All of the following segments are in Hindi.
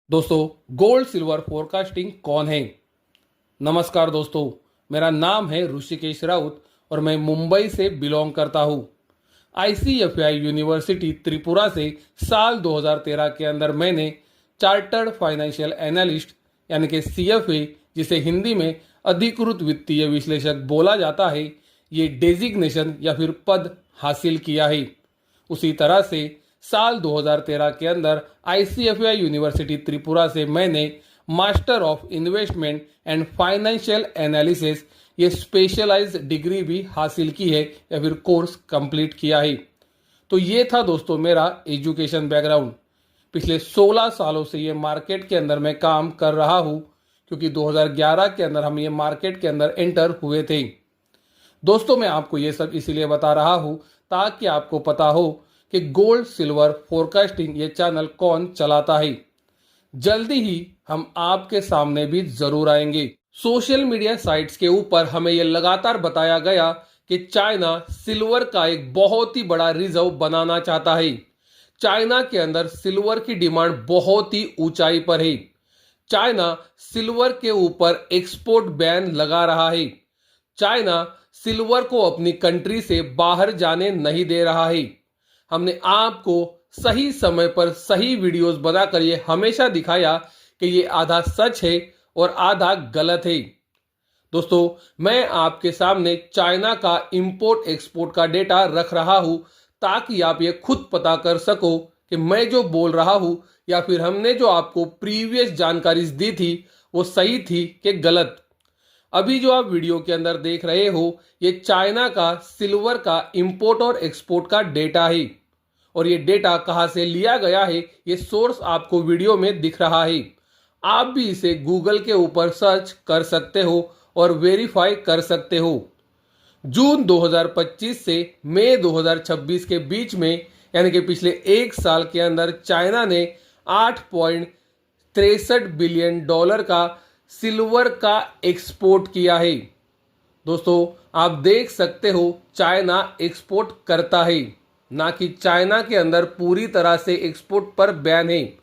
दोस्तों, गोल्ड सिल्वर फोरकास्टिंग कौन है? नमस्कार दोस्तों, मेरा नाम है ऋषिकेश राउत और मैं मुंबई से बिलोंग करता हूँ। आईसीएफआई यूनिवर्सिटी त्रिपुरा से साल 2013 के अंदर मैंने चार्टर्ड फाइनेंशियल एनालिस्ट यानी कि सीएफए, जिसे हिंदी में अधिकृत वित्तीय विश्लेषक बोला जाता है, ये डेजिग्नेशन या फिर पद हासिल किया है। उसी तरह से साल 2013 के अंदर आईसीएफआई यूनिवर्सिटी त्रिपुरा से मैंने master of investment and financial analysis ये स्पेशलाइज्ड डिग्री भी हासिल की है या फिर कोर्स कंप्लीट किया है। तो ये था दोस्तों मेरा एजुकेशन बैकग्राउंड। पिछले 16 सालों से ये मार्केट के अंदर मैं काम कर रहा हूँ, क्योंकि 2011 के अंदर हम ये मार्केट के अंदर एंटर हुए थे। दोस्तों, मैं आपको ये सब इसीलिए बता रहा हूँ ताकि आपको पता हो कि गोल्ड सिल्वर फोरकास्टिंग ये चैनल कौन चलाता है। जल्दी ही हम आपके सामने भी जरूर आएंगे। सोशल मीडिया साइट्स के ऊपर हमें यह लगातार बताया गया कि चाइना सिल्वर का एक बहुत ही बड़ा रिजर्व बनाना चाहता है। चाइना के अंदर सिल्वर की डिमांड बहुत ही ऊंचाई पर है। चाइना सिल्वर के ऊपर एक्सपोर्ट बैन लगा रहा है। चाइना सिल्वर को अपनी कंट्री से बाहर जाने नहीं दे रहा है। हमने आपको सही समय पर सही वीडियोस बनाकर ये हमेशा दिखाया कि ये आधा सच है और आधा गलत है। दोस्तों, मैं आपके सामने चाइना का इंपोर्ट एक्सपोर्ट का डेटा रख रहा हूं ताकि आप ये खुद पता कर सको कि मैं जो बोल रहा हूं या फिर हमने जो आपको प्रीवियस जानकारी दी थी वो सही थी कि गलत। अभी जो आप वीडियो के अंदर देख रहे हो ये चाइना का सिल्वर का इंपोर्ट और एक्सपोर्ट का डेटा है। और ये डेटा कहाँ से लिया गया है ये सोर्स आपको वीडियो में दिख रहा है। आप भी इसे गूगल के ऊपर सर्च कर सकते हो और वेरीफाई कर सकते हो। जून 2025 से मई 2026 के बीच में यानी कि पिछले एक साल के अंदर चाइना ने 8.63 बिलियन डॉलर का सिल्वर का एक्सपोर्ट किया है। दोस्तों, आप देख सकते हो चाइना एक्सपोर्ट करता है, ना कि चाइना के अंदर पूरी तरह से एक्सपोर्ट पर बैन है।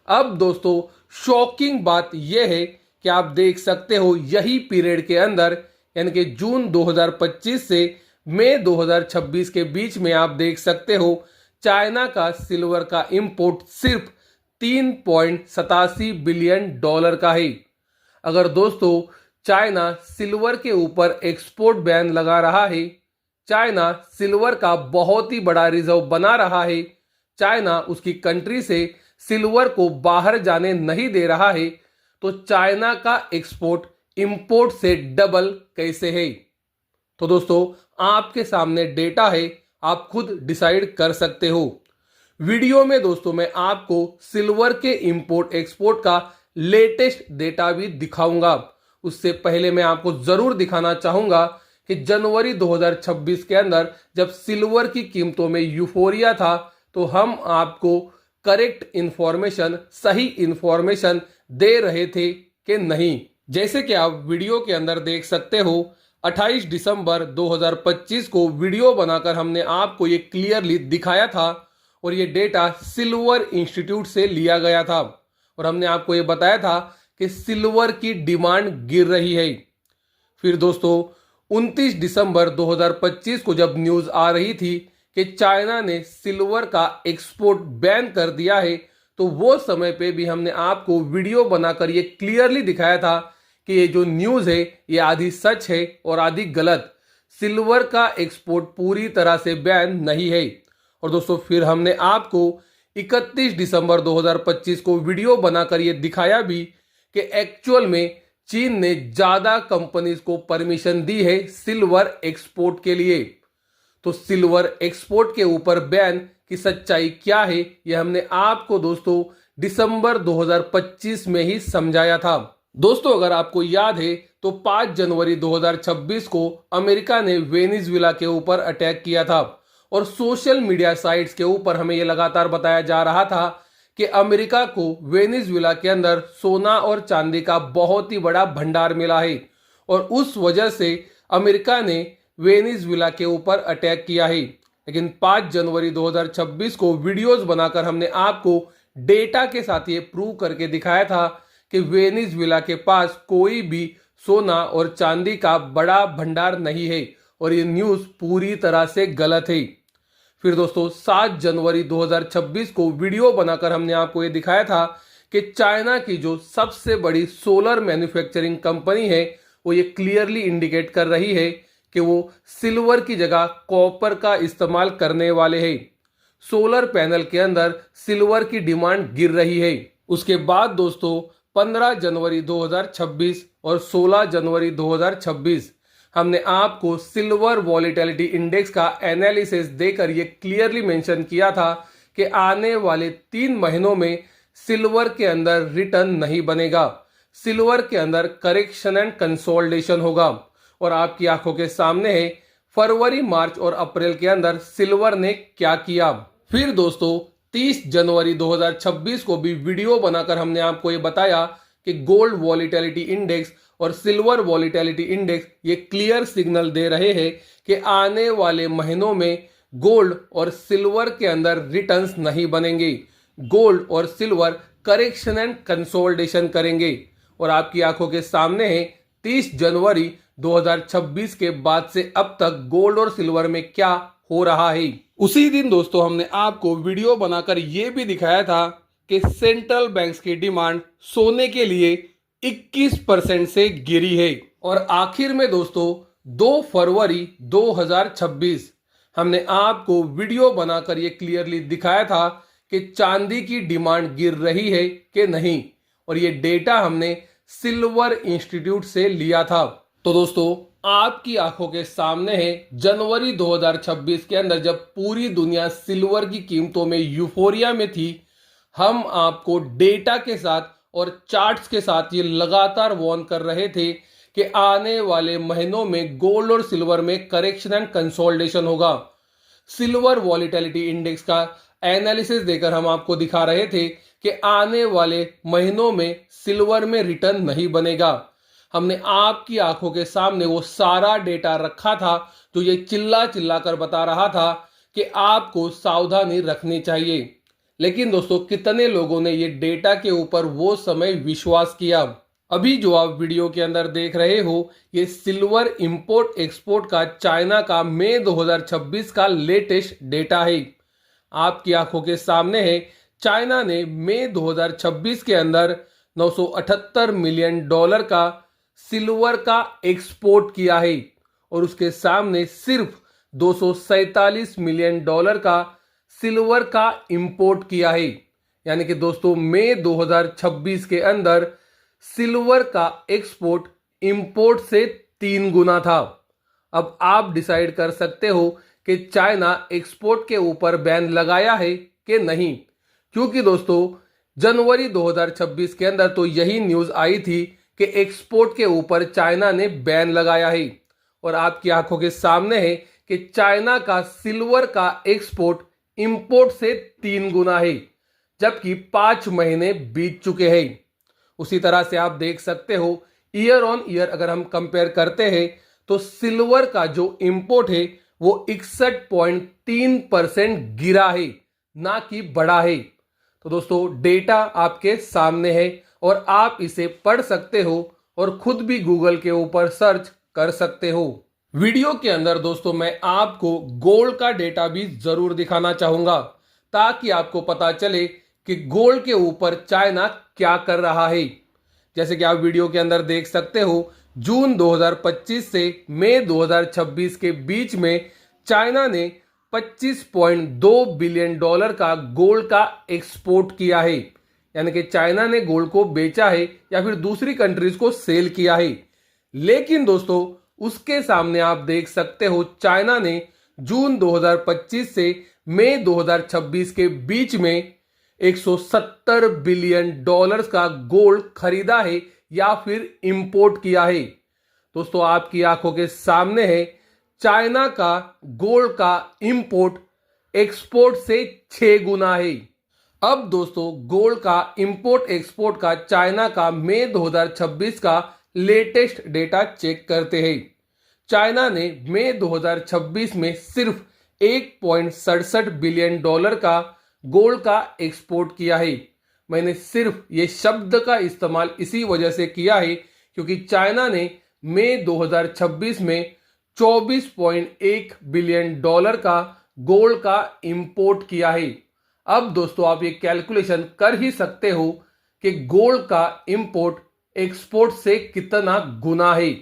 अब दोस्तों, शॉकिंग बात यह है कि आप देख सकते हो यही पीरियड के अंदर यानी कि जून 2025 से मई 2026 के बीच में आप देख सकते हो चाइना का सिल्वर का इंपोर्ट सिर्फ 3.87 बिलियन डॉलर का है। अगर दोस्तों चाइना सिल्वर के ऊपर एक्सपोर्ट बैन लगा रहा है, चाइना सिल्वर का बहुत ही बड़ा रिजर्व बना रहा है, चाइना उसकी कंट्री से सिल्वर को बाहर जाने नहीं दे रहा है, तो चाइना का एक्सपोर्ट इंपोर्ट से डबल कैसे है? तो दोस्तों, आपके सामने डेटा है, आप खुद डिसाइड कर सकते हो। वीडियो में दोस्तों मैं आपको सिल्वर के इंपोर्ट एक्सपोर्ट का लेटेस्ट डेटा भी दिखाऊंगा। उससे पहले मैं आपको जरूर दिखाना चाहूंगा कि जनवरी 2026 के अंदर जब सिल्वर की कीमतों में यूफोरिया था तो हम आपको करेक्ट इंफॉर्मेशन, सही इंफॉर्मेशन दे रहे थे कि नहीं। जैसे कि आप वीडियो के अंदर देख सकते हो, 28 दिसंबर 2025 को वीडियो बनाकर हमने आपको ये क्लियरली दिखाया था और ये डेटा सिल्वर इंस्टीट्यूट से लिया गया था और हमने आपको ये बताया था कि सिल्वर की डिमांड गिर रही है। फिर दोस्तों 29 दिसंबर 2025 को जब न्यूज आ रही थी कि चाइना ने सिल्वर का एक्सपोर्ट बैन कर दिया है, तो वो समय पे भी हमने आपको वीडियो बनाकर ये क्लियरली दिखाया था कि ये जो न्यूज है ये आधी सच है और आधी गलत। सिल्वर का एक्सपोर्ट पूरी तरह से बैन नहीं है। और दोस्तों फिर हमने आपको 31 दिसंबर 2025 को वीडियो बनाकर ये दिखाया भी कि एक्चुअल में चीन ने ज्यादा कंपनीज को परमिशन दी है सिल्वर एक्सपोर्ट के लिए। तो सिल्वर एक्सपोर्ट के ऊपर बैन की सच्चाई क्या है ये हमने आपको दोस्तों दिसंबर 2025 में ही समझाया था। दोस्तों, अगर आपको याद है तो 5 जनवरी 2026 को अमेरिका ने वेनेजुएला के ऊपर अटैक किया था और सोशल मीडिया साइट्स के ऊपर हमें यह लगातार बताया जा रहा था कि अमेरिका को वेनेजुएला के अंदर सोना और चांदी का बहुत ही बड़ा भंडार मिला है और उस वजह से अमेरिका ने वेनेजुएला के ऊपर अटैक किया है। लेकिन 5 जनवरी 2026 को वीडियोस बनाकर हमने आपको डेटा के साथ ये प्रूव करके दिखाया था कि वेनेजुएला के पास कोई भी सोना और चांदी का बड़ा भंडार नहीं है और ये न्यूज़ पूरी तरह से गलत है। फिर दोस्तों 7 जनवरी 2026 को वीडियो बनाकर हमने आपको ये दिखाया था कि चाइना की जो सबसे बड़ी सोलर मैन्युफैक्चरिंग कंपनी है वो ये क्लियरली इंडिकेट कर रही है कि वो सिल्वर की जगह कॉपर का इस्तेमाल करने वाले हैं। सोलर पैनल के अंदर सिल्वर की डिमांड गिर रही है। उसके बाद दोस्तों 15 जनवरी 2026 और 16 जनवरी 2026 हमने आपको सिल्वर वॉलेटिलिटी इंडेक्स का एनालिसिस देकर ये क्लियरली मेंशन किया था कि आने वाले 3 महीनों में सिल्वर के अंदर रिटर्न नहीं बनेगा, सिल्वर के अंदर करेक्शन एंड कंसोलिडेशन होगा। और आपकी आंखों के सामने है फरवरी, मार्च और अप्रैल के अंदर सिल्वर ने क्या किया। फिर दोस्तों 30 जनवरी 2026 को भी वीडियो बनाकर हमने आपको ये बताया कि गोल्ड वॉलेटिलिटी इंडेक्स और सिल्वर वॉलेटिलिटी इंडेक्स ये क्लियर सिग्नल दे रहे हैं कि आने वाले महीनों में गोल्ड और सिल्वर के अंदर रिटर्न्स नहीं बनेंगे, गोल्ड और सिल्वर करेक्शन एंड कंसोलिडेशन करेंगे। और आपकी आंखों के सामने है 30 जनवरी 2026 के बाद से अब तक गोल्ड और सिल्वर में क्या हो रहा है। उसी दिन दोस्तों हमने आपको वीडियो बनाकर यह भी दिखाया था कि सेंट्रल बैंक्स की डिमांड सोने के लिए 21% से गिरी है। और आखिर में दोस्तों 2 फरवरी 2026 हमने आपको वीडियो बनाकर ये क्लियरली दिखाया था कि चांदी की डिमांड गिर रही है कि नहीं, और ये डेटा हमने सिल्वर इंस्टीट्यूट से लिया था। तो दोस्तों आपकी आंखों के सामने है जनवरी 2026 के अंदर जब पूरी दुनिया सिल्वर की कीमतों में यूफोरिया में थी, हम आपको डेटा के साथ और चार्ट्स के साथ ये लगातार वार्न कर रहे थे कि आने वाले महीनों में गोल्ड और सिल्वर में करेक्शन एंड कंसोलिडेशन होगा। सिल्वर वॉलेटिलिटी इंडेक्स का एनालिसिस देकर हम आपको दिखा रहे थे कि आने वाले महीनों में सिल्वर में रिटर्न नहीं बनेगा। हमने आपकी आंखों के सामने वो सारा डेटा रखा था जो ये चिल्ला चिल्ला कर बता रहा था कि आपको सावधानी रखनी चाहिए। लेकिन दोस्तों कितने लोगों ने ये डेटा के ऊपर वो समय विश्वास किया। अभी जो आप वीडियो के अंदर देख रहे हो ये सिल्वर इंपोर्ट एक्सपोर्ट का चाइना का मई 2026 का लेटेस्ट डेटा है। आपकी आंखों के सामने है चाइना ने मई 2026 के अंदर $978 मिलियन का सिल्वर का एक्सपोर्ट किया है और उसके सामने सिर्फ $247 मिलियन का सिल्वर का इंपोर्ट किया है। यानी कि दोस्तों मई 2026 के अंदर सिल्वर का एक्सपोर्ट इंपोर्ट से 3 गुना था। अब आप डिसाइड कर सकते हो कि चाइना एक्सपोर्ट के ऊपर बैन लगाया है कि नहीं, क्योंकि दोस्तों जनवरी 2026 के अंदर तो यही न्यूज़ आई थी कि एक्सपोर्ट के ऊपर चाइना ने बैन लगाया है। और आपकी आंखों के सामने है कि चाइना का सिल्वर का एक्सपोर्ट इंपोर्ट से 3 गुना है, जबकि 5 महीने बीत चुके हैं। उसी तरह से आप देख सकते हो ईयर ऑन ईयर अगर हम कंपेयर करते हैं तो सिल्वर का जो इंपोर्ट है वो 61.3% गिरा है, ना कि बढ़ा है। तो दोस्तों डेटा आपके सामने है और आप इसे पढ़ सकते हो और खुद भी गूगल के ऊपर सर्च कर सकते हो। वीडियो के अंदर दोस्तों मैं आपको गोल्ड का डेटा भी जरूर दिखाना चाहूंगा ताकि आपको पता चले कि गोल्ड के ऊपर चाइना क्या कर रहा है। जैसे कि आप वीडियो के अंदर देख सकते हो जून 2025 से मई 2026 के बीच में चाइना ने $25.2 बिलियन का गोल्ड का एक्सपोर्ट किया है। यानी कि चाइना ने गोल्ड को बेचा है या फिर दूसरी कंट्रीज को सेल किया है। लेकिन दोस्तों उसके सामने आप देख सकते हो चाइना ने जून 2025 से मई 2026 के बीच में $170 बिलियन का गोल्ड खरीदा है या फिर इंपोर्ट किया है। दोस्तों आपकी आंखों के सामने है चाइना का गोल्ड का इंपोर्ट एक्सपोर्ट से 6 गुना है। अब दोस्तों गोल्ड का इंपोर्ट एक्सपोर्ट का चाइना का मई 2026 का लेटेस्ट डेटा चेक करते हैं। चाइना ने मई 2026 में सिर्फ $1.67 बिलियन का गोल्ड का एक्सपोर्ट किया है। मैंने सिर्फ ये शब्द का इस्तेमाल इसी वजह से किया है क्योंकि चाइना ने मई 2026 में 24.1 बिलियन डॉलर का गोल्ड का इंपोर्ट किया है। अब दोस्तों आप ये कैलकुलेशन कर ही सकते हो कि गोल्ड का इंपोर्ट एक्सपोर्ट से कितना गुना है।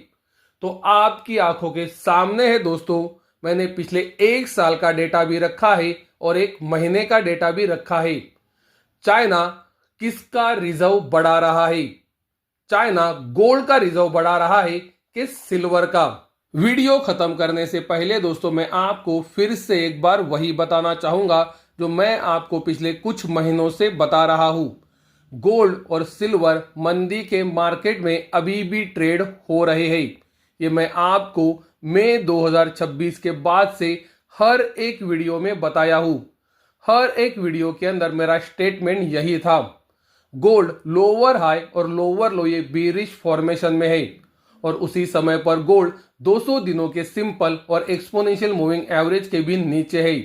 तो आपकी आंखों के सामने है दोस्तों, मैंने पिछले 1 साल का डेटा भी रखा है और 1 महीने का डेटा भी रखा है। चाइना किसका रिजर्व बढ़ा रहा है? चाइना गोल्ड का रिजर्व बढ़ा रहा है कि सिल्वर का? वीडियो खत्म करने से पहले दोस्तों मैं आपको फिर से एक बार वही बताना चाहूंगा जो मैं आपको पिछले कुछ महीनों से बता रहा हूं। गोल्ड और सिल्वर मंदी के मार्केट में अभी भी ट्रेड हो रहे हैं। ये मैं आपको मई 2026 के बाद से हर एक वीडियो में बताया हूं। हर एक वीडियो के अंदर मेरा स्टेटमेंट यही था। गोल्ड लोअर हाई और लोअर लो ये बेरिश फॉर्मेशन में है और उसी समय पर गोल्ड 200 दिनों के सिंपल और एक्सपोनेंशियल मूविंग एवरेज के भी नीचे है।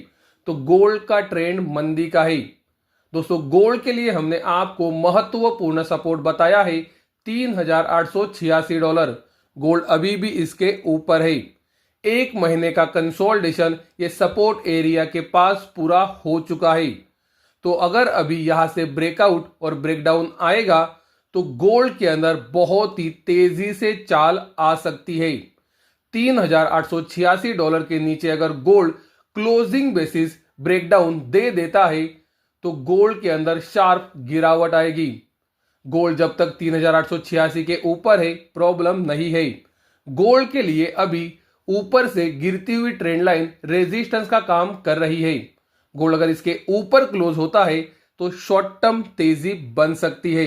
तो गोल्ड का ट्रेंड मंदी का है। दोस्तों गोल्ड के लिए हमने आपको महत्वपूर्ण सपोर्ट बताया है $3,886। गोल्ड अभी भी इसके ऊपर है। 1 महीने का कंसोलिडेशन ये सपोर्ट एरिया के पास पूरा हो चुका है। तो अगर अभी यहां से ब्रेकआउट और ब्रेकडाउन आएगा तो गोल्ड के अंदर बहुत ही तेजी से चाल आ सकती है। $3,886 के नीचे अगर गोल्ड क्लोजिंग बेसिस ब्रेकडाउन दे देता है तो गोल्ड के अंदर शार्प गिरावट आएगी। गोल्ड जब तक 3,886 के ऊपर है प्रॉब्लम नहीं है। गोल्ड के लिए अभी ऊपर से गिरती हुई ट्रेंड लाइन रेजिस्टेंस का काम कर रही है। गोल्ड अगर इसके ऊपर क्लोज होता है तो शॉर्ट टर्म तेजी बन सकती है।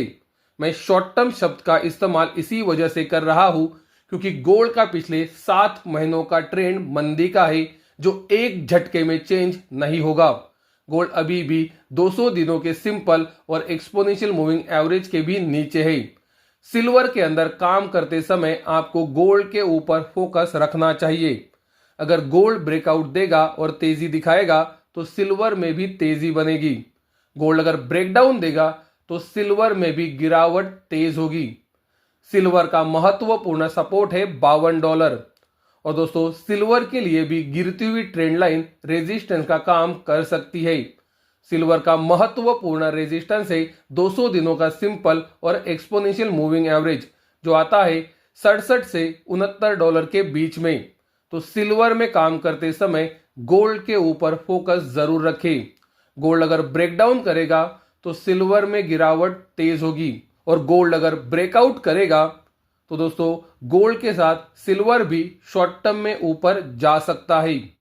मैं शॉर्ट टर्म शब्द का इस्तेमाल इसी वजह से कर रहा हूं क्योंकि गोल्ड का पिछले 7 महीनों का ट्रेंड मंदी का है जो एक झटके में चेंज नहीं होगा। गोल्ड अभी भी 200 दिनों के सिंपल और एक्सपोनेंशियल मूविंग एवरेज के भी नीचे है। सिल्वर के अंदर काम करते समय आपको गोल्ड के ऊपर फोकस रखना चाहिए। अगर गोल्ड ब्रेकआउट देगा और तेजी दिखाएगा तो सिल्वर में भी तेजी बनेगी। गोल्ड अगर ब्रेकडाउन देगा तो सिल्वर में भी गिरावट तेज होगी। सिल्वर का महत्वपूर्ण सपोर्ट है $52 और दोस्तों सिल्वर के लिए भी गिरती हुई ट्रेंड लाइन रेजिस्टेंस का काम कर सकती है। सिल्वर का महत्वपूर्ण रेजिस्टेंस है 200 दिनों का सिंपल और एक्सपोनेंशियल मूविंग एवरेज जो आता है 67 से $69 के बीच में। तो सिल्वर में काम करते समय गोल्ड के ऊपर फोकस जरूर रखें। गोल्ड अगर ब्रेकडाउन करेगा तो सिल्वर में गिरावट तेज होगी और गोल्ड अगर ब्रेकआउट करेगा तो दोस्तों गोल्ड के साथ सिल्वर भी शॉर्ट टर्म में ऊपर जा सकता है।